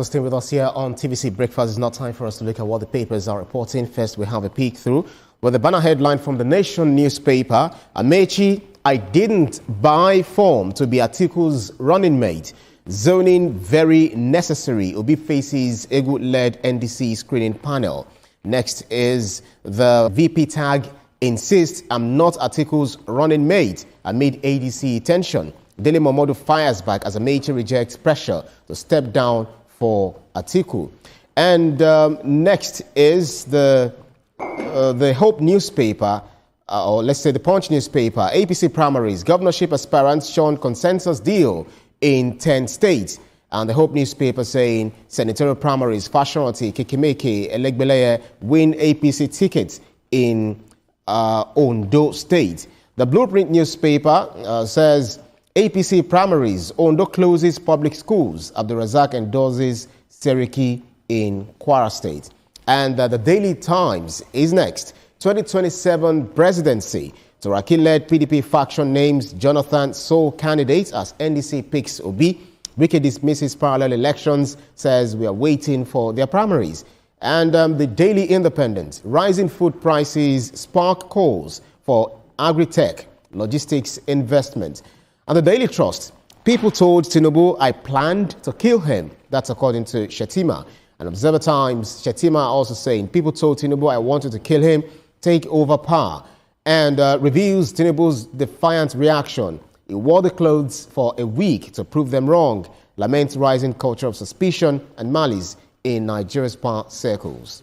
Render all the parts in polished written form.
Stay with us here on TVC Breakfast. It's not time for us to look at what the papers are reporting. First, we have a peek through with the banner headline from the Nation newspaper. Amaechi, I didn't buy form to be Atiku's running mate. Zoning very necessary. Obi faces Egu-led NDC screening panel. Next is the VP tag insists I'm not Atiku's running mate amid ADC tension. Dele Momodu fires back as Amaechi rejects pressure to step down for Atiku. And next is the Hope newspaper, or let's say the Punch newspaper. APC primaries, governorship aspirants shown consensus deal in 10 states. And the Hope newspaper saying senatorial primaries, Fashionati, Kekimeke, Elegbeleye win APC tickets in Ondo State. The Blueprint newspaper says APC primaries, Ondo closes public schools. Abdulrazak endorses Seriki in Kwara State. And the Daily Times is next. 2027 presidency. Turaki-led PDP faction names Jonathan sole candidate as NDC picks Obi. Wike dismisses parallel elections, says we are waiting for their primaries. And the Daily Independent. Rising food prices spark calls for agri-tech, logistics investment. And the Daily Trust, people told Tinubu I planned to kill him. That's according to Shettima. And Observer Times, Shettima also saying, people told Tinubu I wanted to kill him, take over power. And reveals Tinubu's defiant reaction. He wore the clothes for a week to prove them wrong. Laments rising culture of suspicion and malice in Nigeria's power circles.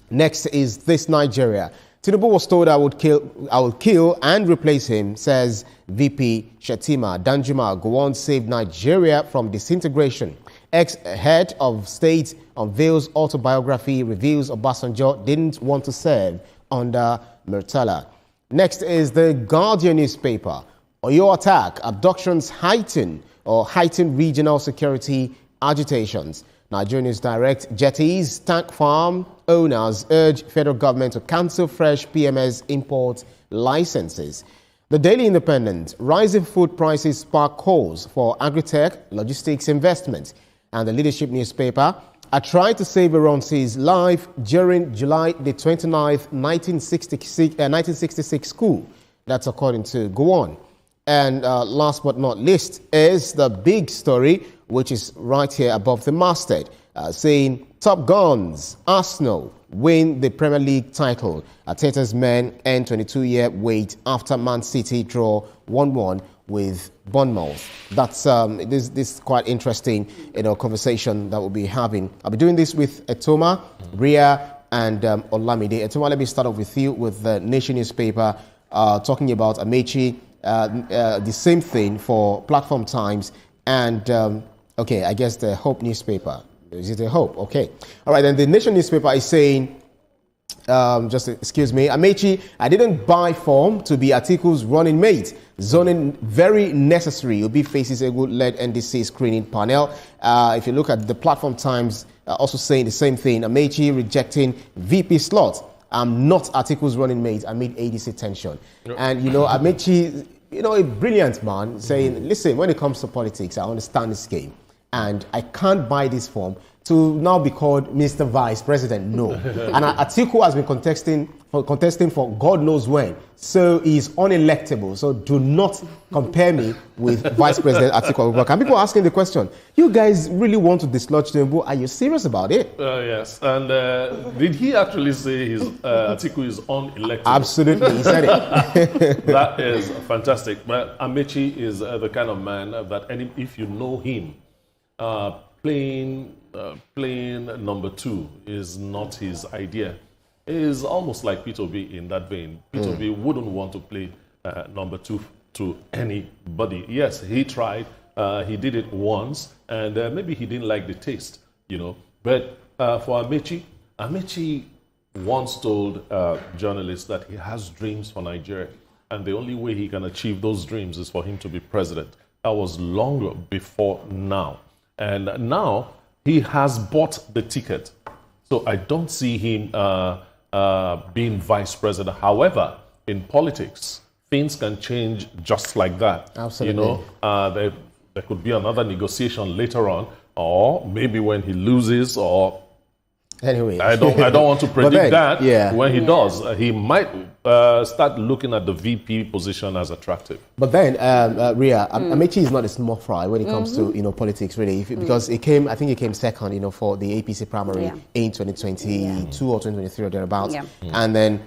Next is this Nigeria. Tinubu was told I will kill and replace him, says VP Shettima. Danjuma Gowon saved Nigeria from disintegration. Ex-head of state unveils autobiography, reveals Obasanjo didn't want to serve under Murtala. Next is the Guardian newspaper. Oyo attack, abductions heighten regional security agitations. Nigerian News Direct, jetties, tank farm owners urge federal government to cancel fresh PMS import licenses. The Daily Independent, rising food prices spark calls for agri-tech, logistics investment. And the Leadership newspaper, I tried to save Ironsi's life during July the 29th, 1966 coup. That's according to Gowon. And last but not least is the big story, which is right here above the masthead, saying Top Guns, Arsenal win the Premier League title. Arteta's men end 22-year wait after Man City draw 1-1 with Bournemouth. That's this is quite interesting, conversation that we'll be having. I'll be doing this with Etoma, Ria, and Olamide. Etoma, let me start off with you with the Nation newspaper talking about Amaechi. The same thing for Platform Times and okay, I guess the Hope newspaper. Is it a Hope? Okay. All right, and the Nation newspaper is saying, just excuse me, Amaechi, I didn't buy form to be Atiku's running mate. Zoning very necessary. Obi faces a good-led NDC screening panel. If you look at the Platform Times, also saying the same thing. Amaechi rejecting VP slot. I'm not Atiku's running mate amid ADC tension. Yep. And, Amaechi, a brilliant man saying, listen, when it comes to politics, I understand this game. And I can't buy this form to now be called Mr. Vice President. No. And Atiku has been contesting for God knows when. So he's unelectable. So do not compare me with Vice President Atiku Abubakar. And people are asking the question, you guys really want to dislodge Tinubu? Are you serious about it? Yes. And did he actually say Atiku is unelectable? Absolutely. He said it. That is fantastic. But Amaechi is the kind of man that if you know him, playing number two is not his idea. It is almost like Peter Obi in that vein. Peter Obi wouldn't want to play number two to anybody. Yes, he tried. He did it once, and maybe he didn't like the taste, But for Amaechi once told journalists that he has dreams for Nigeria, and the only way he can achieve those dreams is for him to be president. That was longer before now. And now he has bought the ticket. So I don't see him being vice president. However, in politics, things can change just like that. Absolutely. There could be another negotiation later on or maybe when he loses, or anyway, I don't want to predict that. Yeah. When he does, he might start looking at the VP position as attractive. But then, Ria, Amaechi is not a small fry when it comes to politics, really, because I think he came second, for the APC primary in 2022 or 2023 or thereabouts, and then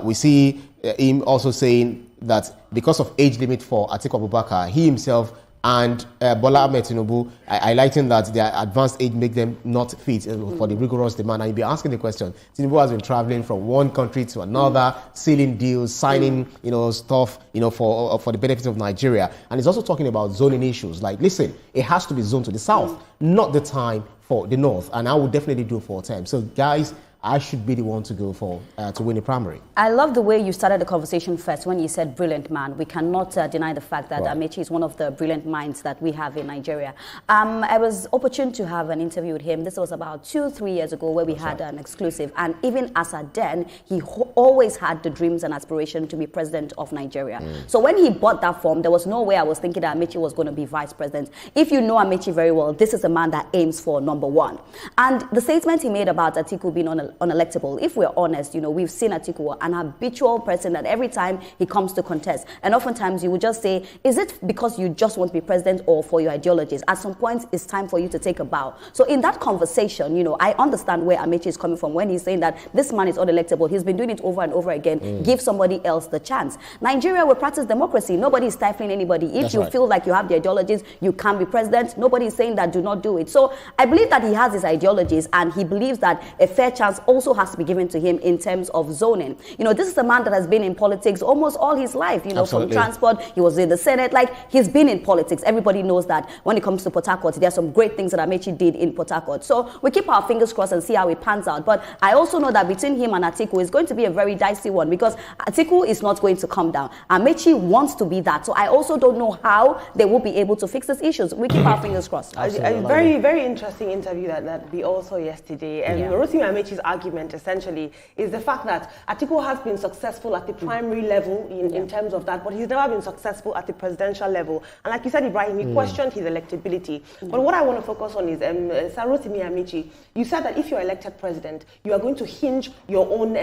we see him also saying that because of age limit for Atiku Abubakar, he himself and Bola Ahmed Tinubu, highlighting that their advanced age make them not fit for the rigorous demand. And you'll be asking the question, Tinubu has been traveling from one country to another, sealing deals, signing, stuff, for the benefit of Nigeria. And he's also talking about zoning issues. Like, listen, it has to be zoned to the south, not the time for the north. And I will definitely do 4 terms. So, guys, I should be the one to go for to win the primary. I love the way you started the conversation first when you said brilliant man. We cannot deny the fact that Amaechi is one of the brilliant minds that we have in Nigeria. I was opportune to have an interview with him. This was about 2-3 years ago where we had an exclusive. And even as at then, he always had the dreams and aspiration to be president of Nigeria. So when he bought that form, there was no way I was thinking that Amaechi was going to be vice president. If you know Amaechi very well, this is a man that aims for #1. And the statement he made about Atiku being unelectable, if we're honest, we've seen Atiku, an habitual person that every time he comes to contest, and oftentimes you would just say, is it because you just want to be president or for your ideologies? At some point, it's time for you to take a bow. So in that conversation, I understand where Amaechi is coming from when he's saying that this man is unelectable. He's been doing it over and over again. Give somebody else the chance. Nigeria will practice democracy. Nobody is stifling anybody. If you feel like you have the ideologies, you can be president. Nobody is saying that do not do it. So I believe that he has his ideologies, and he believes that a fair chance also has to be given to him in terms of zoning. This is a man that has been in politics almost all his life, from transport, he was in the Senate, he's been in politics. Everybody knows that when it comes to Port Harcourt, there are some great things that Amaechi did in Port Harcourt. So we keep our fingers crossed and see how it pans out. But I also know that between him and Atiku is going to be a very dicey one, because Atiku is not going to come down. Amaechi wants to be that. So I also don't know how they will be able to fix these issues. We keep our fingers crossed. A very, very interesting interview that we all saw yesterday. And Rotimi Amaechi's argument essentially is the fact that Atiku has been successful at the primary level in terms of that, but he's never been successful at the presidential level. And like you said, Ibrahim, he questioned his electability. But what I want to focus on is, Rotimi Amaechi, you said that if you're elected president, you are going to hinge your own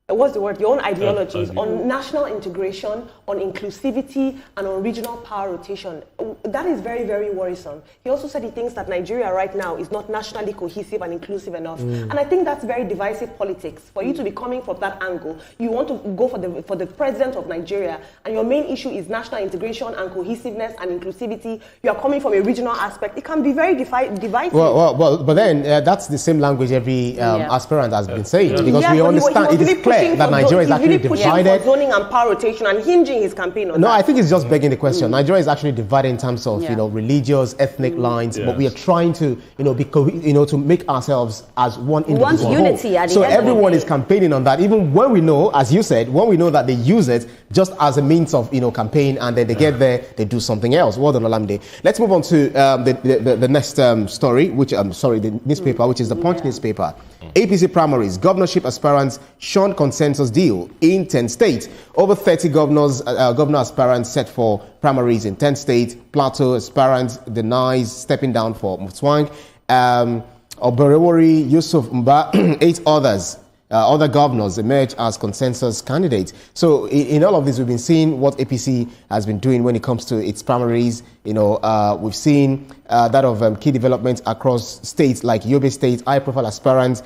ideologies on national integration, on inclusivity, and on regional power rotation. That is very, very worrisome. He also said he thinks that Nigeria right now is not nationally cohesive and inclusive enough. And I think that's very divisive politics. For you to be coming from that angle, you want to go for the president of Nigeria, and your main issue is national integration and cohesiveness and inclusivity. You are coming from a regional aspect. It can be very divisive. But then that's the same language every aspirant has been saying, because we understand it is clear that Nigeria is actually divided. For zoning and power rotation and hinging his campaign on that. I think it's just begging the question. Nigeria is actually divided in terms of religious, ethnic lines, but we are trying to to make ourselves as one individual. One unity. So everyone is campaigning on that, even when we know, as you said, when we know that they use it just as a means of campaign, and then they get there, they do something else. Well done, Olamide. Let's move on to the next story, the newspaper, which is the Punch newspaper. APC primaries, governorship aspirants shun consensus deal in 10 states. Over 30 governor aspirants set for primaries in 10 states. Plateau aspirants denies stepping down for Mutwang. Oberewori, Yusuf Mba, 8 others. Other governors emerge as consensus candidates. So in all of this, we've been seeing what APC has been doing when it comes to its primaries. We've seen that of key developments across states like Yobe State, high-profile aspirants,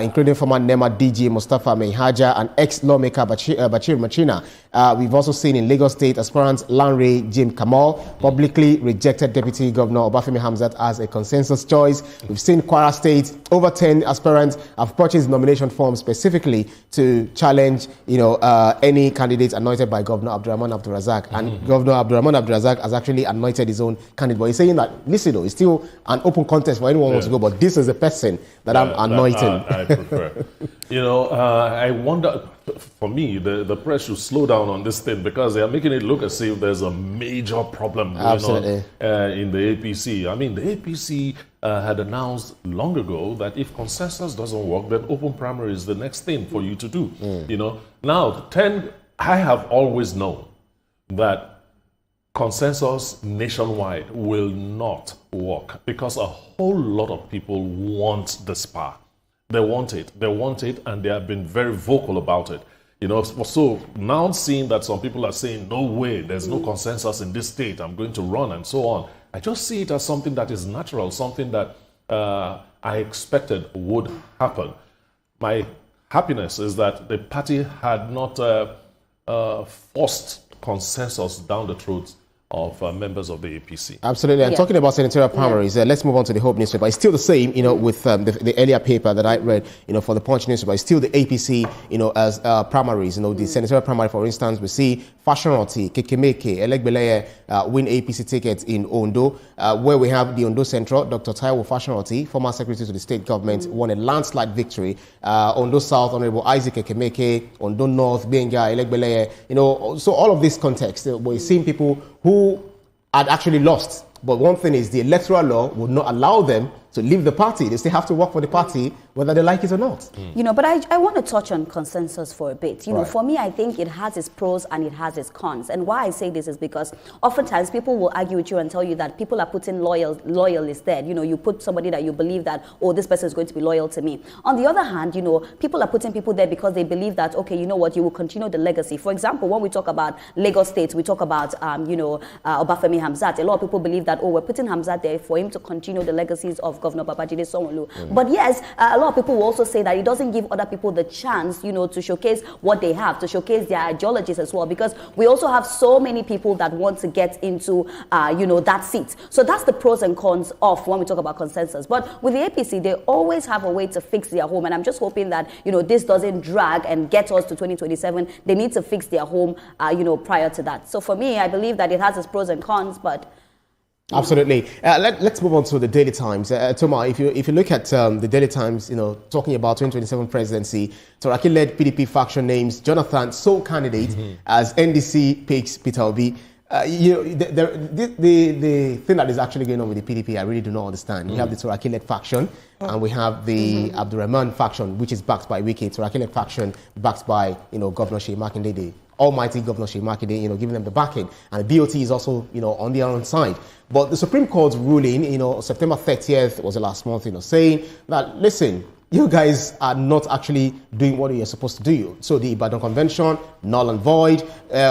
including former NEMA DG Mustafa Mehaja and ex-lawmaker Bachir Machina. We've also seen in Lagos State aspirants Lanre Jim Kamal publicly rejected Deputy Governor Obafemi Hamzat as a consensus choice. We've seen Kwara State, over 10 aspirants have purchased nomination forms specifically to challenge, any candidates anointed by Governor Abdurrahman Abdulrazak. And Governor Abdurrahman Abdulrazak has actually anointed his own candidate. But he's saying that, listen, it's still an open contest for anyone who wants to go, but this is the person that I'm anointing. I prefer. I wonder, for me, the press should slow down on this thing, because they are making it look as if there's a major problem going on in the APC. I mean, the APC had announced long ago that if consensus doesn't work, then open primary is the next thing for you to do. Now, I have always known that consensus nationwide will not work because a whole lot of people want the SPA. They want it, and they have been very vocal about it. You know, so now seeing that some people are saying, no way, there's no consensus in this state, I'm going to run and so on. I just see it as something that is natural, something that I expected would happen. My happiness is that the party had not forced consensus down the throats of members of the APC. Absolutely. And talking about senatorial primaries, let's move on to the Hope newspaper. It's still the same, you know, with the earlier paper that I read, you know, for the Punch newspaper. It's still the APC, you know, as primaries. You know, the senatorial primary, for instance, we see Fashionalty, Kekemeke, Elegbeleye win APC tickets in Ondo, where we have the Ondo Central, Dr. Taiwo Fashionalty, former secretary to the state government, won a landslide victory. Ondo South, Honorable Isaac Kekemeke, Ondo North, Benga, Elegbeleye, you know, so all of this context, we're seeing people who had actually lost. But one thing is the electoral law would not allow them to leave the party. They still have to work for the party, whether they like it or not. You know, but I want to touch on consensus for a bit. You know, for me, I think it has its pros and it has its cons. And why I say this is because oftentimes people will argue with you and tell you that people are putting loyalists there. You know, you put somebody that you believe that, oh, this person is going to be loyal to me. On the other hand, you know, people are putting people there because they believe that, okay, you know what, you will continue the legacy. For example, when we talk about Lagos State, we talk about, you know, Obafemi Hamzat. A lot of people believe that, oh, we're putting Hamzat there for him to continue the legacies of Governor Babajide Sanwo-Olu. But yes, a lot of people will also say that it doesn't give other people the chance, you know, to showcase what they have, to showcase their ideologies as well, because we also have so many people that want to get into, you know, that seat. So that's the pros and cons of when we talk about consensus. But with the APC, they always have a way to fix their home, and I'm just hoping that, you know, this doesn't drag and get us to 2027. They need to fix their home, you know, prior to that. So for me, I believe that it has its pros and cons, but absolutely. Let's move on to the Daily Times. Toma, if you look at the Daily Times, you know, talking about 2027 presidency, Turaki-led PDP faction names Jonathan sole candidate as NDC picks Peter Obi. You know, the thing that is actually going on with the PDP, I really do not understand. We have the Turaki-led faction, and we have the Abdurrahman faction, which is backed by Wiki. Turaki-led faction backed by, you know, Governor Seyi Makinde, the almighty Governor Seyi Makinde, you know, giving them the backing. And the BOT is also, you know, on their own side. But the Supreme Court's ruling, you know, September 30th was the last month, you know, saying that, listen, you guys are not actually doing what you're supposed to do. So the Ibadan Convention, null and void.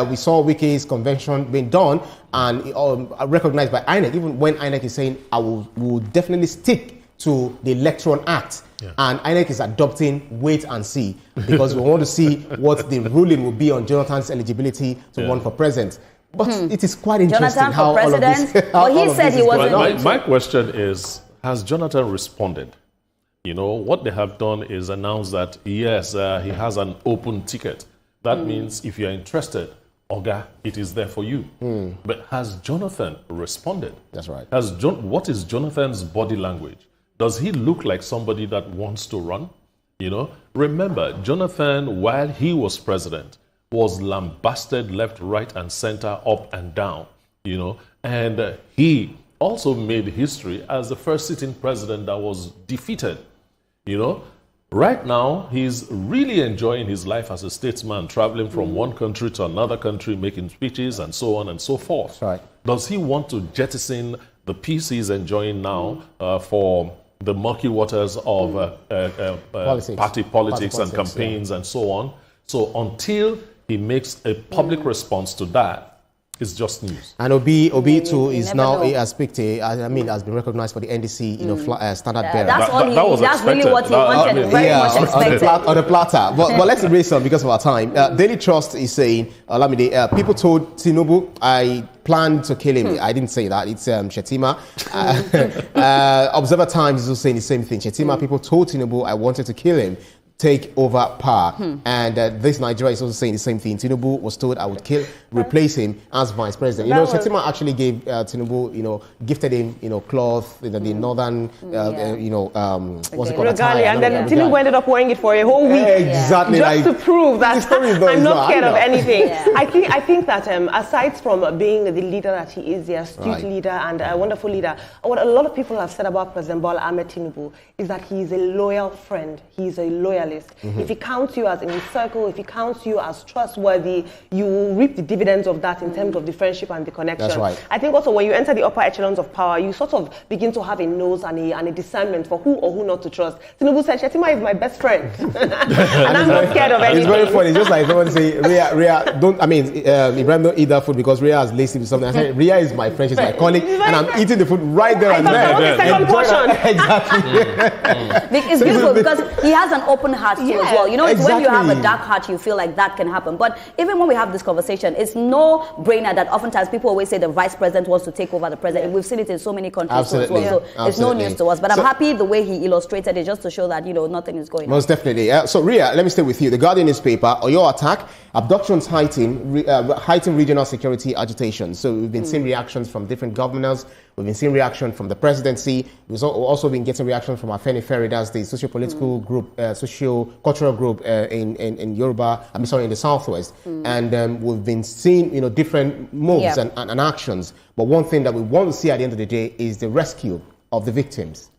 We saw Wiki's convention being done and recognized by INEC, even when INEC is saying, I will definitely stick to the Electoral Act. And INEC is adopting wait and see, because we want to see what the ruling will be on Jonathan's eligibility to run for president. But it is quite interesting Jonathan how all of this... Well, he said he wasn't. My question is, has Jonathan responded? You know, what they have done is announce that, yes, he has an open ticket. That means if you're interested, Oga, it is there for you. But has Jonathan responded? That's right. What is Jonathan's body language? Does he look like somebody that wants to run? You know, remember, Jonathan, while he was president, was lambasted left, right, and center, up and down, you know, and he also made history as the first sitting president that was defeated, you know. Right now, he's really enjoying his life as a statesman, traveling from one country to another country, making speeches and so on and so forth. Right. Does he want to jettison the peace he's enjoying now for the murky waters of party politics and campaigns and so on? So until he makes a public response to that, it's just news. And Obi too is now has picked has been recognized for the NDC, you know, standard bearer. That's really what he wanted. Very much expected. On the platter. But let's erase some because of our time. Daily Trust is saying, people told Tinubu, I planned to kill him. I didn't say that. It's Shettima. Observer Times is also saying the same thing. Shettima, people told Tinubu, I wanted to kill him. Take over power. And this Nigeria is also saying the same thing. Tinubu was told I would replace him as vice president. You know, Shettima actually gave Tinubu, you know, gifted him, you know, cloth, the northern, you know, what's it called? Regalia. And then Tinubu ended up wearing it for a whole week. Exactly. Just to prove that I'm not scared of anything. Yeah. I think that aside from being the leader that he is, the astute leader and a wonderful leader, what a lot of people have said about President Bola Ahmed Tinubu is that he is a loyal friend. He is a loyalist. loyalist. If he counts you as in his circle, if he counts you as trustworthy, you will reap the dividends of that in terms of the friendship and the connection. That's right. I think also when you enter the upper echelons of power, you sort of begin to have a nose and a discernment for who or who not to trust. Tinubu said, Shettima is my best friend. And I'm not scared of anything. It's very funny. Just like someone say, Ria, don't, I mean, Ibrahim don't eat that food because Ria has laced it with something. I said, Ria is my friend, she's my colleague, and I'm eating the food right there and there. Second portion. Exactly. It's beautiful because he has an open heart too as well. You know, it's when you have a exactly. dark heart, you feel like that can happen. But even when we have this conversation, it's no brainer that oftentimes people always say the vice president wants to take over the president. We've seen it in so many countries Absolutely. as well. So it's no news to us. But I'm happy the way he illustrated it just to show that, you know, nothing is going on. Most definitely. So, Ria, let me stay with you. The Guardian newspaper, or your attack, abductions heighten regional security agitation. So we've been seeing reactions from different governors. We've been seeing reaction from the presidency. We've also been getting reaction from Afenifere, that's the socio-political group, socio-cultural group in Yoruba, in the Southwest. And we've been seeing, you know, different moves and actions. But one thing that we want to see at the end of the day is the rescue of the victims.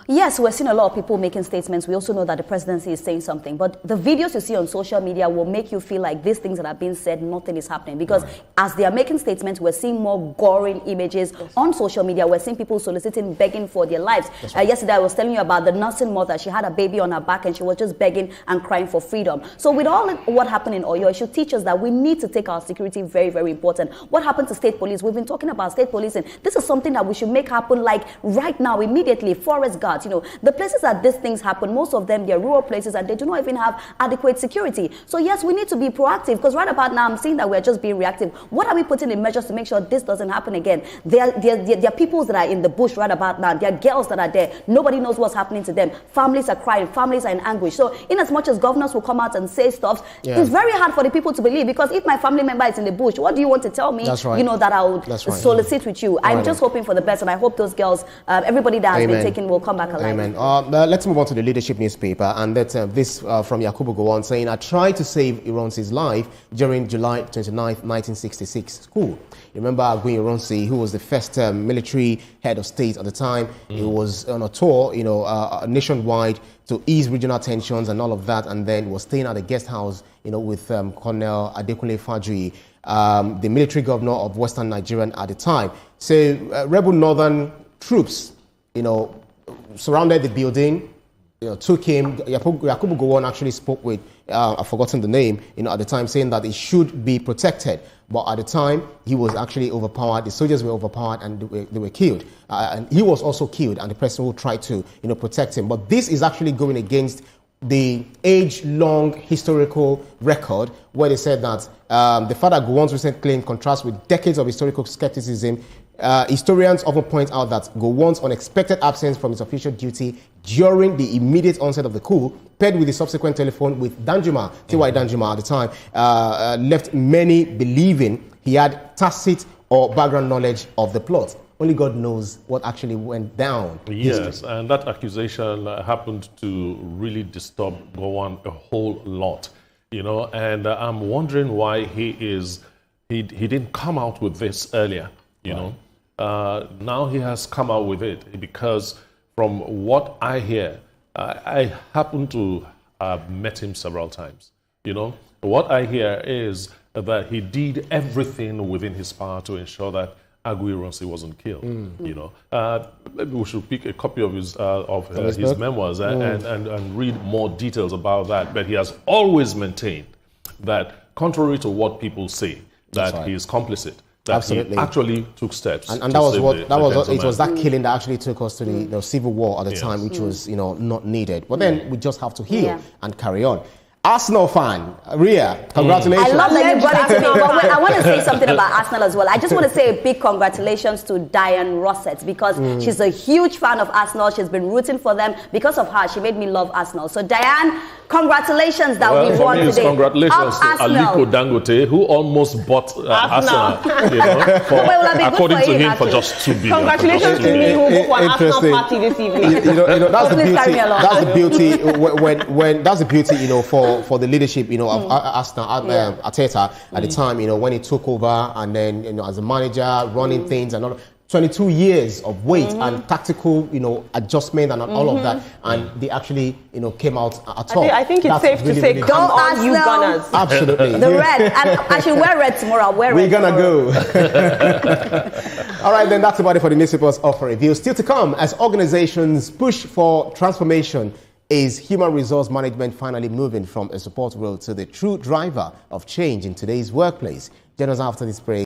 Yes, we're seeing a lot of people making statements. We also know that the presidency is saying something. But the videos you see on social media will make you feel like these things that are being said, nothing is happening. Because as they are making statements, we're seeing more goring images on social media. We're seeing people soliciting, begging for their lives. Yesterday, I was telling you about the nursing mother. She had a baby on her back and she was just begging and crying for freedom. So with all what happened in Oyo, it should teach us that we need to take our security very, very important. What happened to state police? We've been talking about state policing. This is something that we should make happen like right now, immediately. Forest guards. You know, the places that these things happen, most of them, they're rural places and they do not even have adequate security. So yes, we need to be proactive because right about now, I'm seeing that we're just being reactive. What are we putting in measures to make sure this doesn't happen again? There are people that are in the bush right about now. There are girls that are there. Nobody knows what's happening to them. Families are crying. Families are in anguish. So in as much as governors will come out and say stuff, it's very hard for the people to believe because if my family member is in the bush, what do you want to tell me? That's right. You know, that I would solicit with you. I'm just hoping for the best and I hope those girls, everybody that has been taken will come back alive. Amen. Let's move on to the leadership newspaper, and that's this from Yakubu Gowon saying, I tried to save Ironsi's life during July 29th, 1966 coup. Remember Aguiyi Ironsi, who was the first military head of state at the time. He was on a tour, you know, nationwide to ease regional tensions and all of that, and then was staying at a guest house, you know, with Colonel Adekunle Fajri, the military governor of Western Nigeria at the time. So rebel northern troops, you know, surrounded the building, you know, took him. Yakubu Gowon actually spoke with, I've forgotten the name, you know, at the time, saying that it should be protected. But at the time, he was actually overpowered. The soldiers were overpowered and they were killed. And he was also killed, and the person who tried to, you know, protect him. But this is actually going against the age-long historical record where they said that the father Gowon's recent claim contrasts with decades of historical skepticism. Historians often point out that Gowon's unexpected absence from his official duty during the immediate onset of the coup, paired with the subsequent telephone with Danjuma, T.Y. Danjuma at the time, left many believing he had tacit or background knowledge of the plot. Only God knows what actually went down. Yes, and that accusation happened to really disturb Gowon a whole lot, you know, and I'm wondering why he didn't come out with this earlier, you know. Now he has come out with it because from what I hear, I happen to have met him several times, you know. What I hear is that he did everything within his power to ensure that Aguiyi Ironsi wasn't killed. You know, maybe we should pick a copy of his memoirs and read more details about that. But he has always maintained that, contrary to what people say, that he is complicit. That he actually took steps. And that was what it was that killing that actually took us to the civil war at the time, which was, you know, not needed. But then we just have to heal and carry on. Arsenal fan, Ria, congratulations. I love that you brought it to me. But I want to say something about Arsenal as well. I just want to say a big congratulations to Diane Rossett because she's a huge fan of Arsenal. She's been rooting for them. Because of her, she made me love Arsenal. So Diane, congratulations that we won today. Congratulations to Aliko Dangote, who almost bought Arsenal, you know, according to him, for just 2 billion. Congratulations to me who won Arsenal party this evening. You know, that's the beauty. That's the beauty. When that's the beauty, you know, for the leadership, you know, of Arsenal, Arteta at the time, you know, when he took over and then, you know, as a manager, running things and all, 22 years of wait and tactical, adjustment and all of that, and they actually, came out at top. I think it's safe to say, come on, you Gunners. Absolutely. The red, and I should wear red tomorrow. I'll wear red. We're gonna tomorrow. go. All right, then that's about it for the newspapers offer review. Still to come, as organizations push for transformation, is human resource management finally moving from a support role to the true driver of change in today's workplace? Join us after this break.